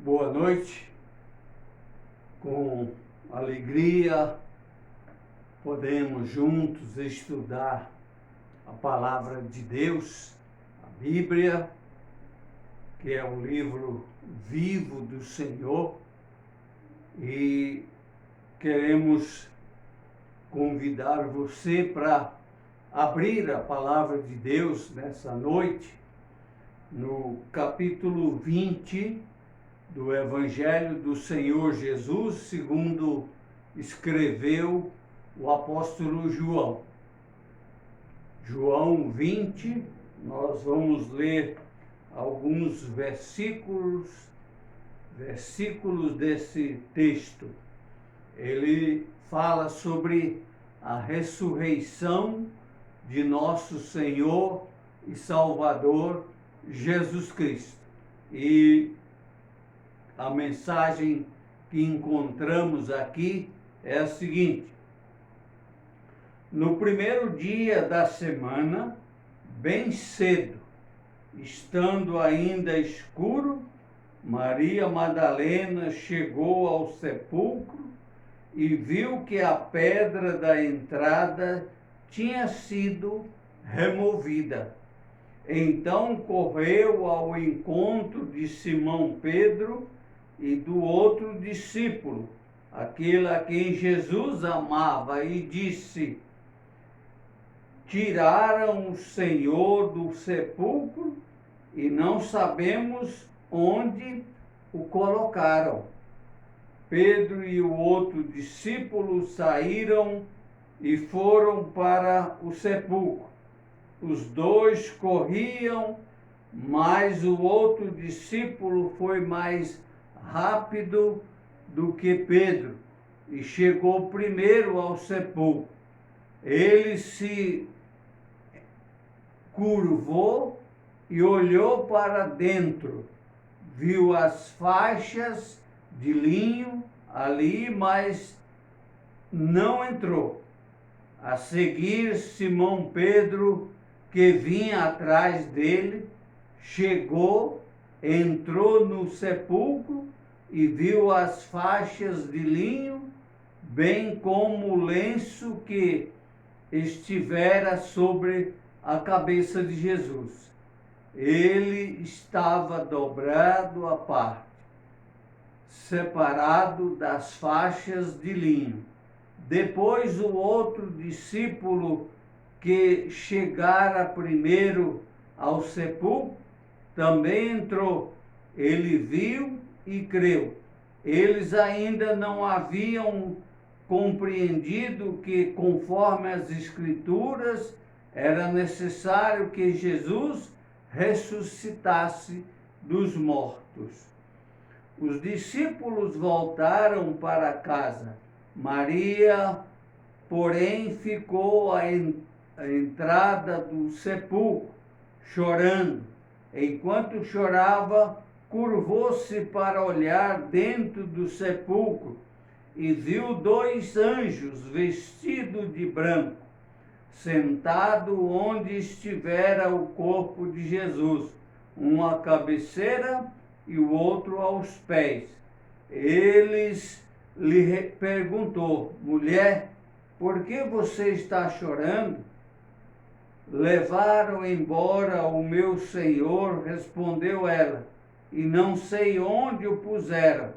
Boa noite. Com alegria podemos juntos estudar a palavra de Deus, a Bíblia, que é um livro vivo do Senhor, e queremos convidar você para abrir a palavra de Deus nessa noite, no capítulo 20 do Evangelho do Senhor Jesus, segundo escreveu o apóstolo João. João 20, nós vamos ler alguns versículos desse texto. Ele fala sobre a ressurreição de nosso Senhor e Salvador Jesus Cristo. E a mensagem que encontramos aqui é a seguinte: no primeiro dia da semana, bem cedo, estando ainda escuro, Maria Madalena chegou ao sepulcro e viu que a pedra da entrada tinha sido removida. Então correu ao encontro de Simão Pedro e do outro discípulo, aquele a quem Jesus amava, e disse: tiraram o Senhor do sepulcro e não sabemos onde o colocaram. Pedro e o outro discípulo saíram e foram para o sepulcro. Os dois corriam, mas o outro discípulo foi mais rápido do que Pedro e chegou primeiro ao sepulcro. Ele se curvou e olhou para dentro, viu as faixas de linho ali, mas não entrou. A seguir, Simão Pedro, que vinha atrás dele, chegou, entrou no sepulcro e viu as faixas de linho, bem como o lenço que estivera sobre a cabeça de Jesus. Ele estava dobrado à parte, separado das faixas de linho. Depois o outro discípulo, que chegara primeiro ao sepulcro, também entrou. Ele viu e creu. Eles ainda não haviam compreendido que, conforme as Escrituras, era necessário que Jesus ressuscitasse dos mortos. Os discípulos voltaram para casa. Maria, porém, ficou à entrada do sepulcro, chorando. Enquanto chorava, curvou-se para olhar dentro do sepulcro e viu dois anjos vestidos de branco, sentado onde estivera o corpo de Jesus, um à cabeceira e o outro aos pés. Eles lhe perguntou: mulher, por que você está chorando? Levaram embora o meu Senhor, respondeu ela, e não sei onde o puseram.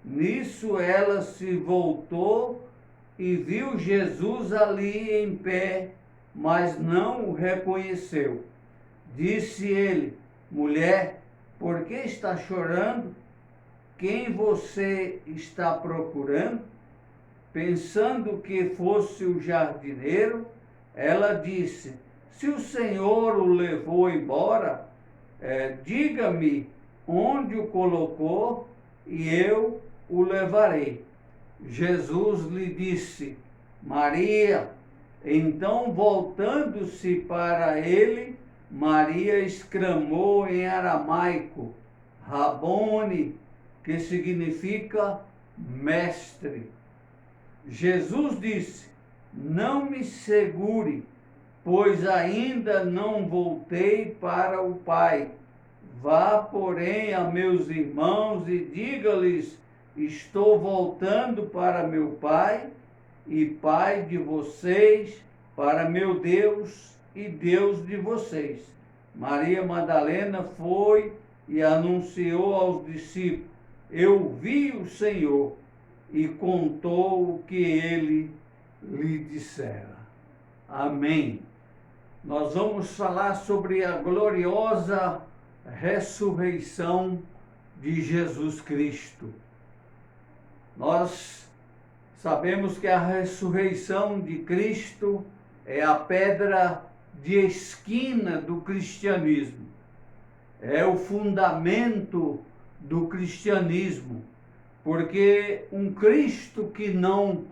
Nisso ela se voltou e viu Jesus ali em pé, mas não o reconheceu. Disse ele: mulher, por que está chorando? Quem você está procurando? Pensando que fosse o jardineiro, ela disse: se o Senhor o levou embora, diga-me onde o colocou e eu o levarei. Jesus lhe disse: Maria. Então, voltando-se para ele, Maria exclamou em aramaico: Rabone, que significa mestre. Jesus disse: não me segure, pois ainda não voltei para o Pai. Vá, porém, a meus irmãos e diga-lhes: estou voltando para meu Pai e Pai de vocês, para meu Deus e Deus de vocês. Maria Madalena foi e anunciou aos discípulos: eu vi o Senhor, e contou o que ele lhe dissera. Amém. Nós vamos falar sobre a gloriosa ressurreição de Jesus Cristo. Nós sabemos que a ressurreição de Cristo é a pedra de esquina do cristianismo, é o fundamento do cristianismo, porque um Cristo que não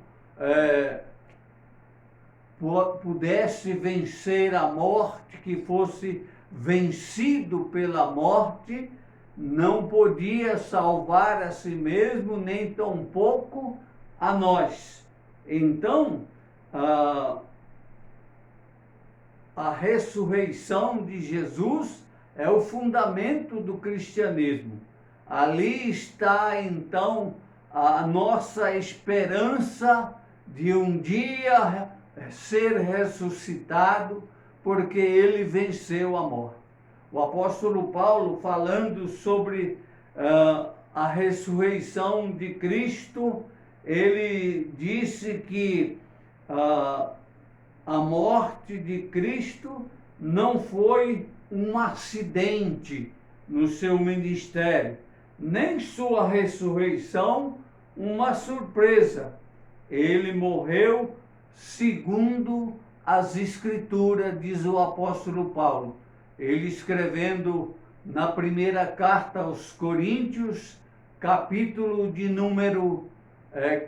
pudesse vencer a morte, que fosse vencido pela morte, não podia salvar a si mesmo, nem tampouco a nós. Então, a ressurreição de Jesus é o fundamento do cristianismo. Ali está, então, a nossa esperança de um dia ser ressuscitado, porque ele venceu a morte. O apóstolo Paulo, falando sobre a ressurreição de Cristo, ele disse que a morte de Cristo não foi um acidente no seu ministério, nem sua ressurreição uma surpresa. Ele morreu segundo as Escrituras, diz o apóstolo Paulo. Ele escrevendo na primeira carta aos Coríntios, capítulo de número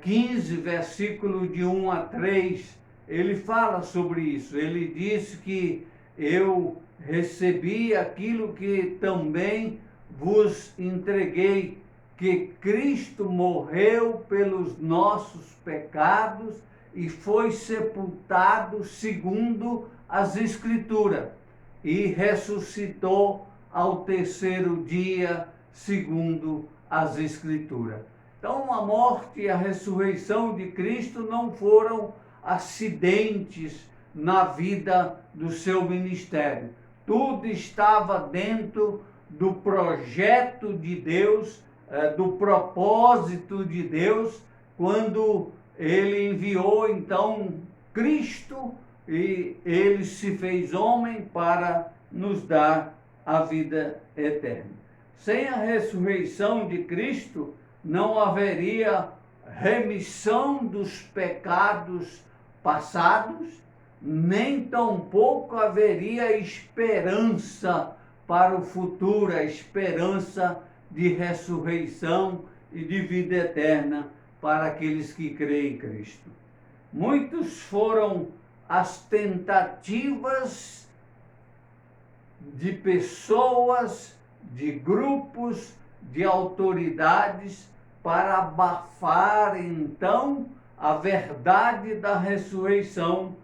15, versículo de 1 a 3, ele fala sobre isso. Ele diz que eu recebi aquilo que também vos entreguei, que Cristo morreu pelos nossos pecados e foi sepultado segundo as Escrituras, e ressuscitou ao terceiro dia segundo as Escrituras. Então, a morte e a ressurreição de Cristo não foram acidentes na vida do seu ministério. Tudo estava dentro do projeto de Deus, do propósito de Deus, quando ele enviou então Cristo, e ele se fez homem para nos dar a vida eterna. Sem a ressurreição de Cristo, não haveria remissão dos pecados passados, nem tampouco haveria esperança para o futuro, a esperança de ressurreição e de vida eterna para aqueles que creem em Cristo. Muitos foram as tentativas de pessoas, de grupos, de autoridades para abafar então a verdade da ressurreição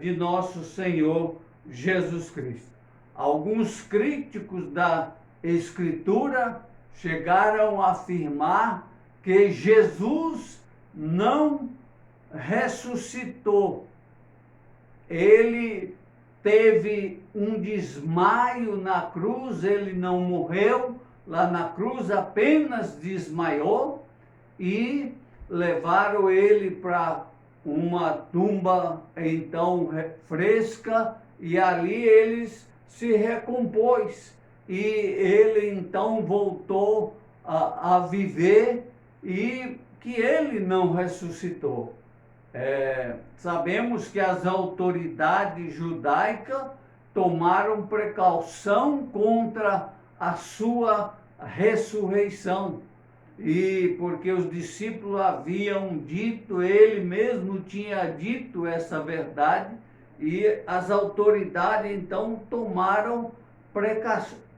de nosso Senhor Jesus Cristo. Alguns críticos da Escritura chegaram a afirmar que Jesus não ressuscitou. Ele teve um desmaio na cruz, ele não morreu lá na cruz, apenas desmaiou, e levaram ele para uma tumba então fresca, e ali eles se recompôs, e ele então voltou a viver, e que ele não ressuscitou. Sabemos que as autoridades judaicas tomaram precaução contra a sua ressurreição, e porque os discípulos haviam dito, ele mesmo tinha dito essa verdade, e as autoridades então tomaram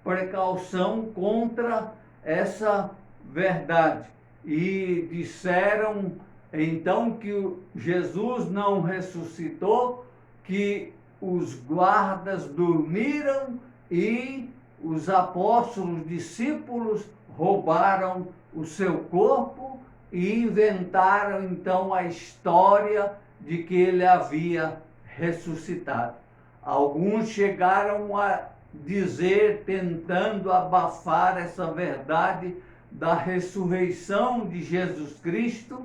precaução contra essa verdade, e disseram então que Jesus não ressuscitou, que os guardas dormiram e os apóstolos, discípulos, roubaram o seu corpo e inventaram então a história de que ele havia ressuscitado. Alguns chegaram a dizer, tentando abafar essa verdade da ressurreição de Jesus Cristo,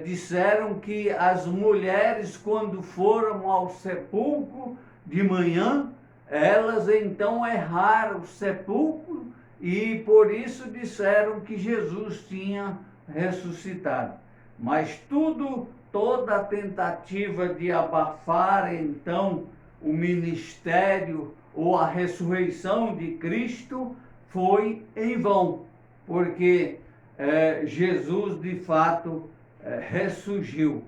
disseram que as mulheres, quando foram ao sepulcro de manhã, elas então erraram o sepulcro e por isso disseram que Jesus tinha ressuscitado. Mas toda a tentativa de abafar então o ministério ou a ressurreição de Cristo foi em vão, porque Jesus de fato ressurgiu.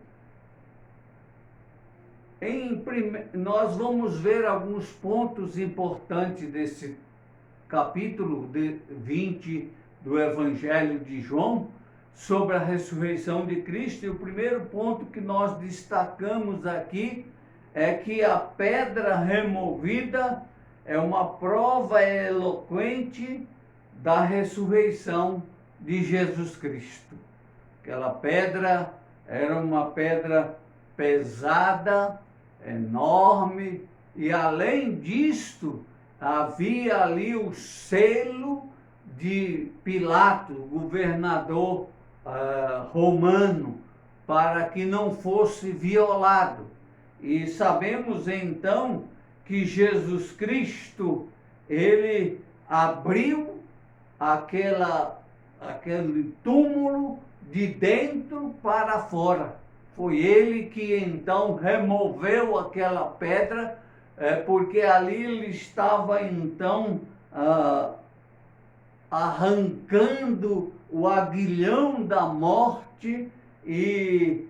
Nós vamos ver alguns pontos importantes desse capítulo 20 do Evangelho de João sobre a ressurreição de Cristo. E o primeiro ponto que nós destacamos aqui é que a pedra removida é uma prova eloquente da ressurreição de Jesus Cristo. Aquela pedra era uma pedra pesada, enorme, e além disto, havia ali o selo de Pilatos, governador romano, para que não fosse violado. E sabemos então que Jesus Cristo, ele abriu aquele túmulo de dentro para fora. Foi ele que então removeu aquela pedra, porque ali ele estava então arrancando o aguilhão da morte e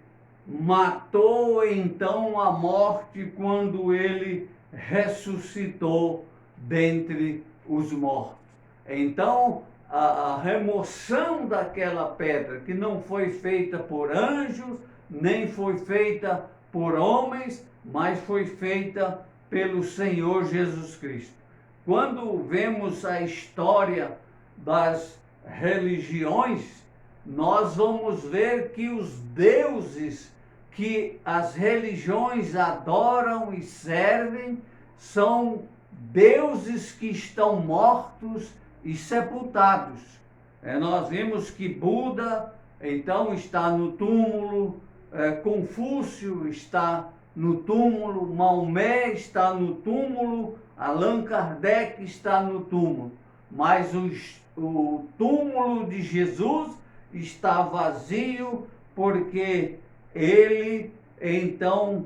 matou então a morte quando ele ressuscitou dentre os mortos. Então, a remoção daquela pedra, que não foi feita por anjos, nem foi feita por homens, mas foi feita pelo Senhor Jesus Cristo. Quando vemos a história das religiões, nós vamos ver que os deuses que as religiões adoram e servem são deuses que estão mortos e sepultados. Nós vimos que Buda, então, está no túmulo, Confúcio está no túmulo, Maomé está no túmulo, Allan Kardec está no túmulo. Mas o túmulo de Jesus está vazio porque ele, então,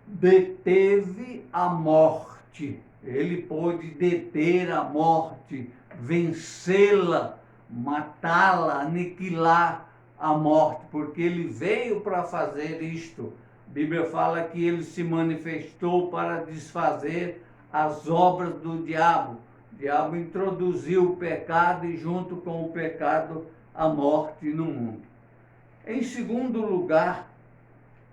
deteve a morte. Ele pôde deter a morte, vencê-la, matá-la, aniquilar a morte, porque ele veio para fazer isto. A Bíblia fala que ele se manifestou para desfazer as obras do diabo. O diabo introduziu o pecado e junto com o pecado a morte no mundo. Em segundo lugar,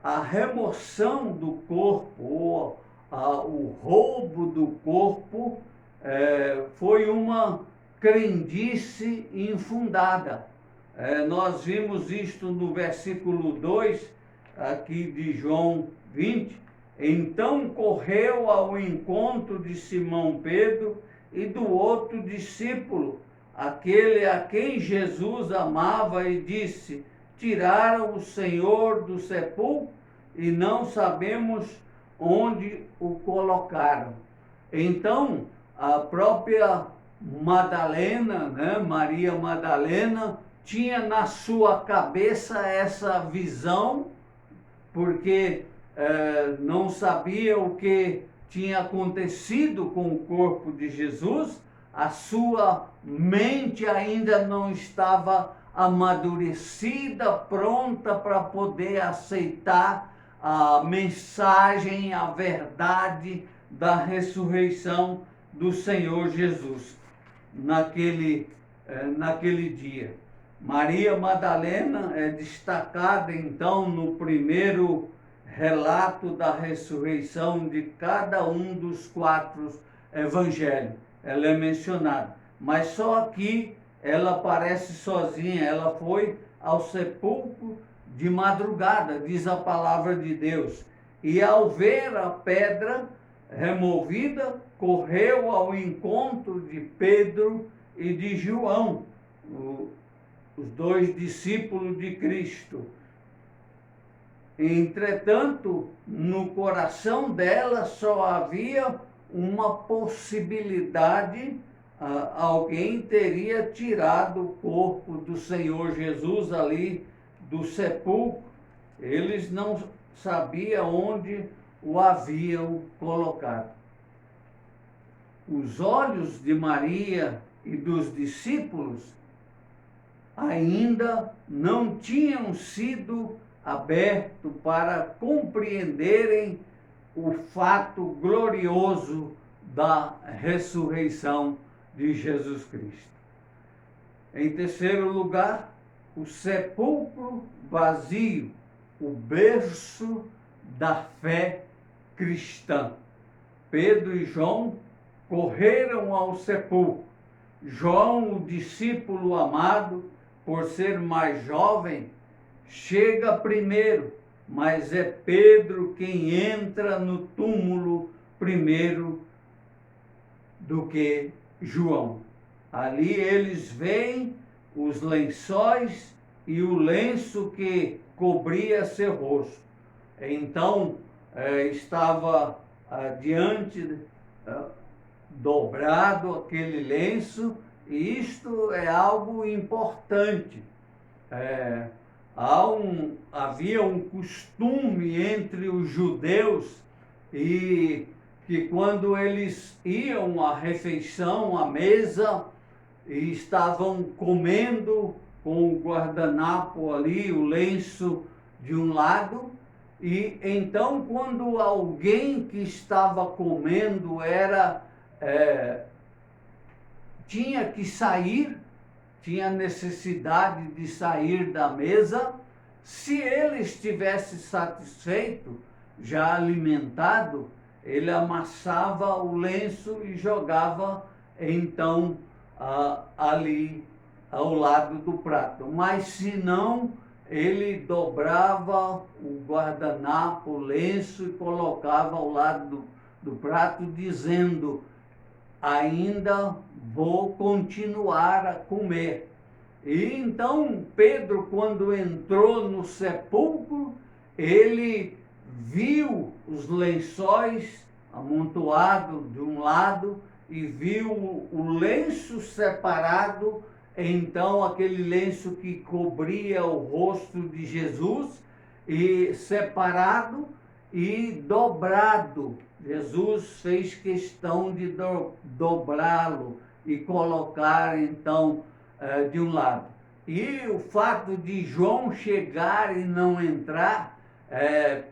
a remoção do corpo, ou o roubo do corpo, foi uma crendice infundada. Nós vimos isto no versículo 2, aqui de João 20. Então correu ao encontro de Simão Pedro e do outro discípulo, aquele a quem Jesus amava, e disse: tiraram o Senhor do sepulcro e não sabemos onde o colocaram. Então, a própria Madalena, Maria Madalena, tinha na sua cabeça essa visão, porque não sabia o que tinha acontecido com o corpo de Jesus, a sua mente ainda não estava amadurecida, pronta para poder aceitar a mensagem, a verdade da ressurreição do Senhor Jesus naquele dia. Maria Madalena é destacada então no primeiro relato da ressurreição de cada um dos 4 evangelhos. ela é mencionada. Mas só aqui ela aparece sozinha, ela foi ao sepulcro de madrugada, diz a palavra de Deus. E ao ver a pedra removida, correu ao encontro de Pedro e de João, os dois discípulos de Cristo. Entretanto, no coração dela só havia uma possibilidade: alguém teria tirado o corpo do Senhor Jesus ali do sepulcro. Eles não sabiam onde o haviam colocado. Os olhos de Maria e dos discípulos ainda não tinham sido abertos para compreenderem o fato glorioso da ressurreição de Jesus Cristo. Em terceiro lugar, o sepulcro vazio, o berço da fé cristã. Pedro e João correram ao sepulcro. João, o discípulo amado, por ser mais jovem, chega primeiro, mas é Pedro quem entra no túmulo primeiro do que João. Ali eles veem os lençóis e o lenço que cobria seu rosto. Então, estava diante, dobrado aquele lenço, e isto é algo importante. Havia um costume entre os judeus, e que quando eles iam à refeição, à mesa, e estavam comendo com o guardanapo ali, o lenço de um lado, e então quando alguém que estava comendo tinha que sair, tinha necessidade de sair da mesa, se ele estivesse satisfeito, já alimentado, ele amassava o lenço e jogava então ali ao lado do prato. Mas se não, ele dobrava o guardanapo, o lenço, e colocava ao lado do prato, dizendo: ainda vou continuar a comer. E então Pedro, quando entrou no sepulcro, ele viu os lençóis amontoados de um lado e viu o lenço separado, então aquele lenço que cobria o rosto de Jesus, e separado e dobrado. Jesus fez questão de dobrá-lo e colocar então de um lado. E o fato de João chegar e não entrar,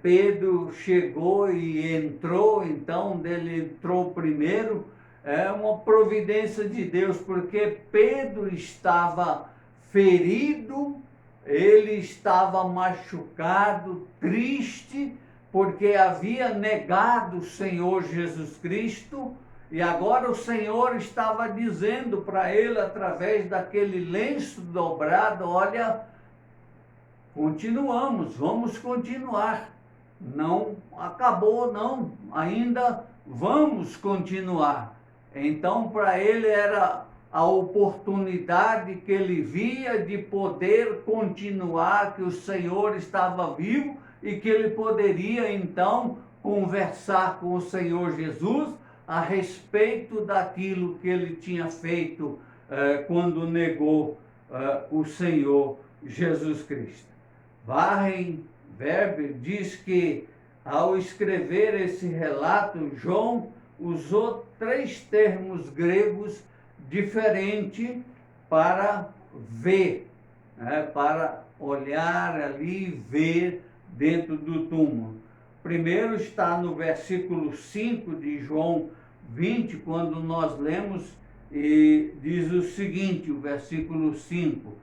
Pedro chegou e entrou, então ele entrou primeiro, é uma providência de Deus, porque Pedro estava ferido, ele estava machucado, triste, porque havia negado o Senhor Jesus Cristo, e agora o Senhor estava dizendo para ele, através daquele lenço dobrado: olha, continuamos, vamos continuar, não acabou não, ainda vamos continuar. Então para ele era a oportunidade que ele via de poder continuar, que o Senhor estava vivo e que ele poderia então conversar com o Senhor Jesus a respeito daquilo que ele tinha feito quando negou o Senhor Jesus Cristo. Weber diz que, ao escrever esse relato, João usou 3 termos gregos diferentes para ver, para olhar ali e ver dentro do túmulo. Primeiro está no versículo 5 de João 20, quando nós lemos, e diz o seguinte, o versículo 5: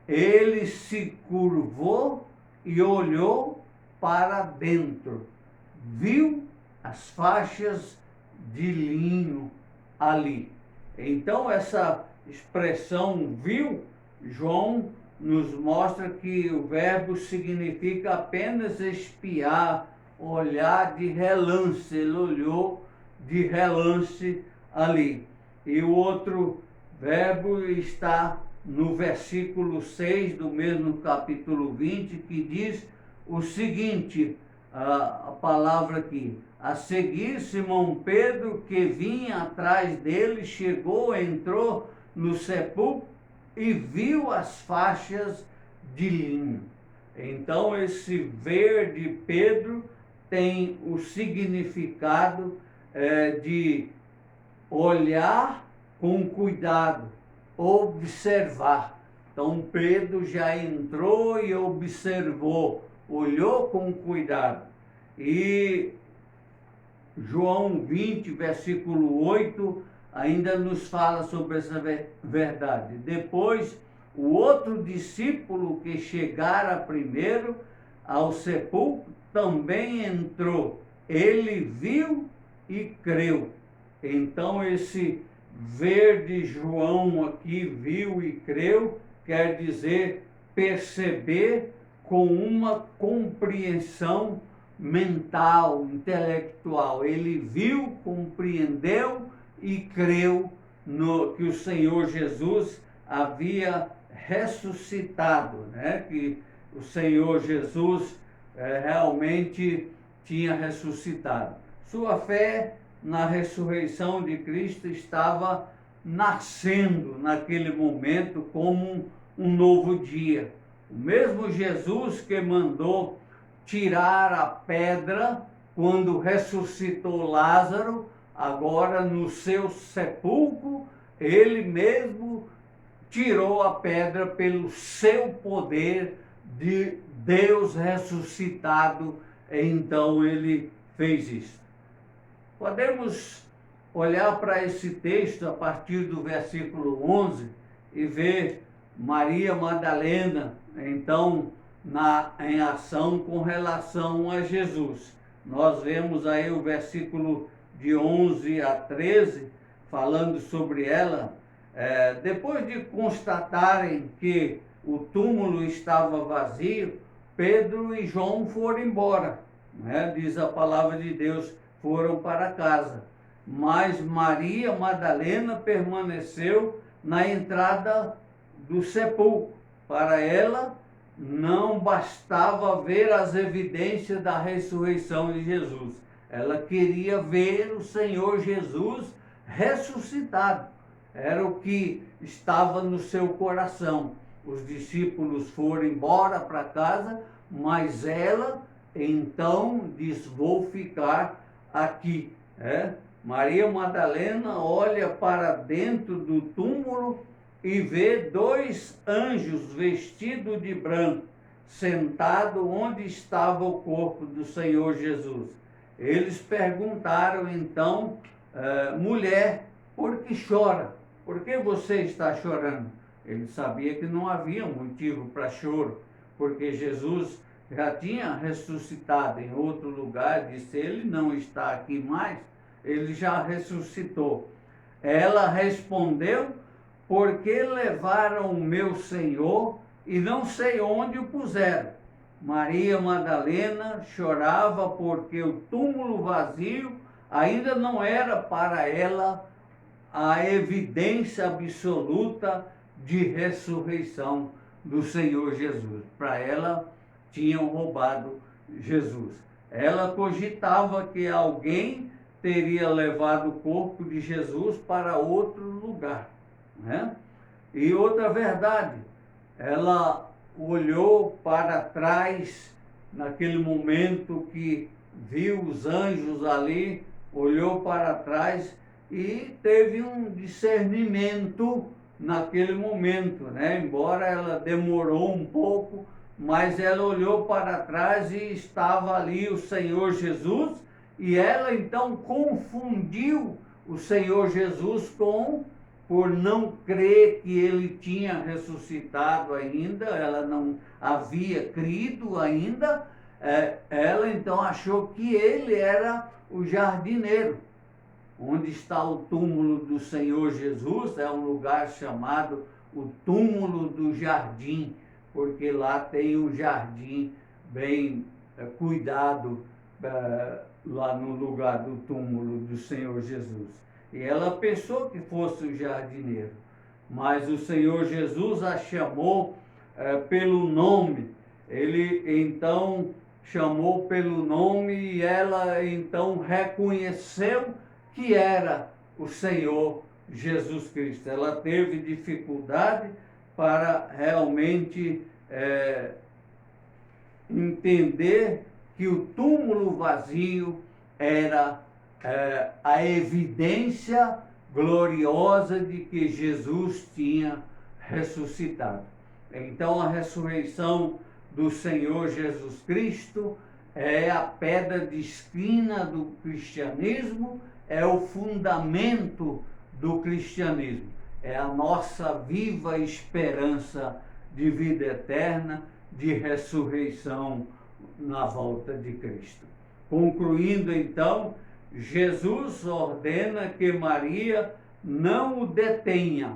ele se curvou e olhou para dentro, viu as faixas de linho ali. Então, essa expressão viu, João nos mostra que o verbo significa apenas espiar, olhar de relance. Ele olhou de relance ali. E o outro verbo está no versículo 6 do mesmo capítulo 20, que diz o seguinte, a palavra aqui: a seguir, Simão Pedro, que vinha atrás dele, chegou, entrou no sepulcro e viu as faixas de linho. Então, esse ver de Pedro tem o significado de olhar com cuidado, observar. Então, Pedro já entrou e observou, olhou com cuidado. E João 20, versículo 8, ainda nos fala sobre essa verdade. Depois, o outro discípulo que chegara primeiro ao sepulcro também entrou. Ele viu e creu. Então, esse ver de João aqui, viu e creu, quer dizer perceber com uma compreensão mental, intelectual. Ele viu, compreendeu e creu no que o Senhor Jesus havia ressuscitado, né? Que o Senhor Jesus realmente tinha ressuscitado. Sua fé na ressurreição de Cristo estava nascendo naquele momento como um novo dia. O mesmo Jesus que mandou tirar a pedra quando ressuscitou Lázaro, agora no seu sepulcro, ele mesmo tirou a pedra pelo seu poder de Deus ressuscitado. Então ele fez isso. Podemos olhar para esse texto a partir do versículo 11 e ver Maria Madalena, então, em ação com relação a Jesus. Nós vemos aí o versículo de 11 a 13, falando sobre ela. Depois de constatarem que o túmulo estava vazio, Pedro e João foram embora, né? Diz a palavra de Deus, foram para casa. Mas Maria Madalena permaneceu na entrada do sepulcro. Para ela, não bastava ver as evidências da ressurreição de Jesus. Ela queria ver o Senhor Jesus ressuscitado. Era o que estava no seu coração. Os discípulos foram embora para casa, mas ela então diz: vou ficar aqui. Maria Madalena olha para dentro do túmulo e vê dois anjos vestidos de branco, sentados onde estava o corpo do Senhor Jesus. Eles perguntaram então, mulher, por que chora? Por que você está chorando? Ele sabia que não havia motivo para choro, porque Jesus já tinha ressuscitado em outro lugar, disse: ele não está aqui mais, ele já ressuscitou. Ela respondeu: porque levaram o meu Senhor e não sei onde o puseram. Maria Madalena chorava porque o túmulo vazio ainda não era para ela a evidência absoluta de ressurreição do Senhor Jesus. Para ela, tinham roubado Jesus. Ela cogitava que alguém teria levado o corpo de Jesus para outro lugar, né? E outra verdade, ela olhou para trás naquele momento que viu os anjos ali, olhou para trás e teve um discernimento naquele momento, né? Embora ela demorou um pouco, mas ela olhou para trás e estava ali o Senhor Jesus, e ela então confundiu o Senhor Jesus por não crer que ele tinha ressuscitado ainda, ela não havia crido ainda, ela então achou que ele era o jardineiro. onde está o túmulo do Senhor Jesus, é um lugar chamado o túmulo do jardim, porque lá tem um jardim bem cuidado lá no lugar do túmulo do Senhor Jesus. E ela pensou que fosse o jardineiro, mas o Senhor Jesus a chamou pelo nome. Ele então chamou pelo nome e ela então reconheceu que era o Senhor Jesus Cristo. Ela teve dificuldade para realmente entender que o túmulo vazio era a evidência gloriosa de que Jesus tinha ressuscitado. Então, a ressurreição do Senhor Jesus Cristo é a pedra de esquina do cristianismo, é o fundamento do cristianismo, é a nossa viva esperança de vida eterna, de ressurreição na volta de Cristo. Concluindo então, Jesus ordena que Maria não o detenha.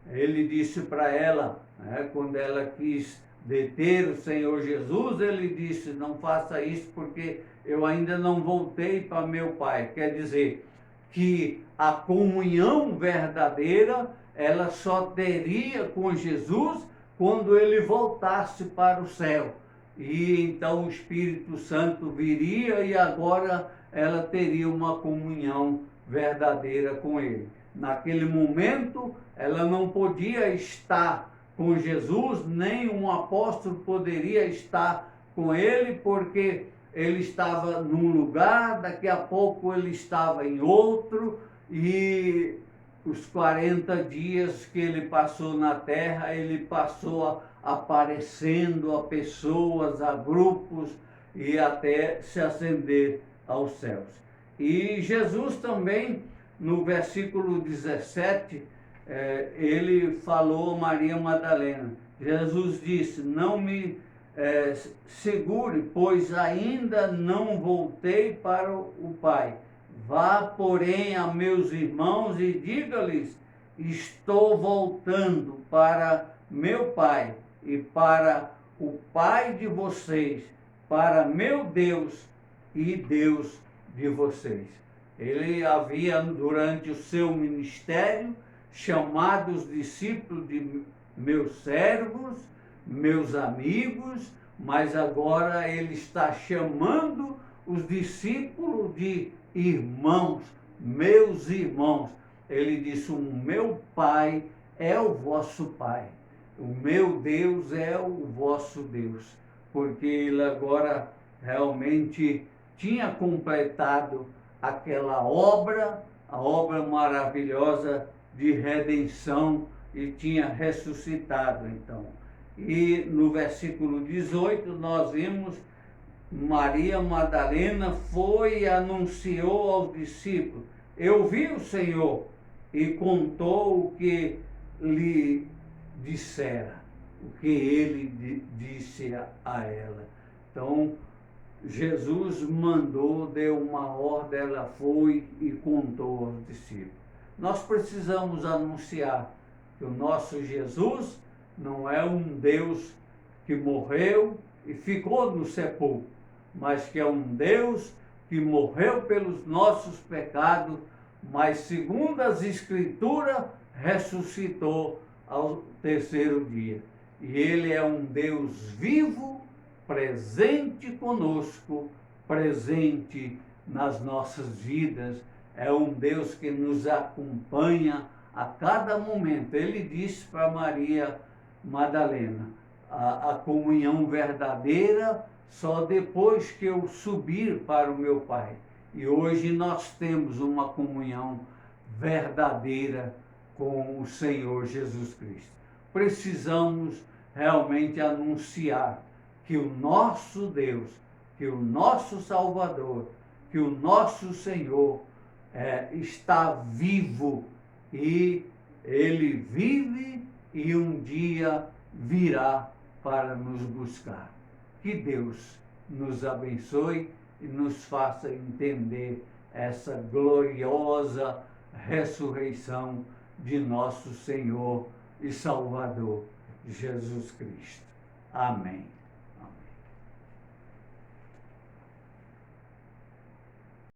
Ele disse para ela, quando ela quis deter o Senhor Jesus, ele disse: não faça isso porque eu ainda não voltei para meu Pai. Quer dizer que a comunhão verdadeira ela só teria com Jesus quando ele voltasse para o céu. E então o Espírito Santo viria e agora ela teria uma comunhão verdadeira com ele. Naquele momento, ela não podia estar com Jesus, nem um apóstolo poderia estar com ele, porque ele estava num lugar, daqui a pouco ele estava em outro, e os 40 dias que ele passou na terra, ele passou aparecendo a pessoas, a grupos, e até se ascender aos céus. E Jesus também, no versículo 17, ele falou a Maria Madalena. Jesus disse: não me segure, pois ainda não voltei para o Pai. Vá, porém, a meus irmãos e diga-lhes: estou voltando para meu Pai e para o Pai de vocês, para meu Deus e Deus de vocês. Ele havia, durante o seu ministério, chamado os discípulos de meus servos, meus amigos, mas agora ele está chamando os discípulos de irmãos, meus irmãos. Ele disse: o meu Pai é o vosso Pai, o meu Deus é o vosso Deus, porque ele agora realmente tinha completado aquela obra, a obra maravilhosa de redenção, e tinha ressuscitado então. E no versículo 18 nós vimos: Maria Madalena foi e anunciou aos discípulos: eu vi o Senhor, e contou o que lhe dissera, o que ele disse a ela. Então, Jesus mandou, deu uma ordem, ela foi e contou aos discípulos. Nós precisamos anunciar que o nosso Jesus não é um Deus que morreu e ficou no sepulcro, mas que é um Deus que morreu pelos nossos pecados, mas segundo as Escrituras, ressuscitou ao terceiro dia. E Ele é um Deus vivo, presente conosco, presente nas nossas vidas. É um Deus que nos acompanha a cada momento. Ele disse para Maria Madalena: a comunhão verdadeira só depois que eu subir para o meu Pai. E hoje nós temos uma comunhão verdadeira com o Senhor Jesus Cristo. Precisamos realmente anunciar que o nosso Deus, que o nosso Salvador, que o nosso Senhor está vivo, e Ele vive e um dia virá para nos buscar. Que Deus nos abençoe e nos faça entender essa gloriosa ressurreição de nosso Senhor e Salvador Jesus Cristo. Amém.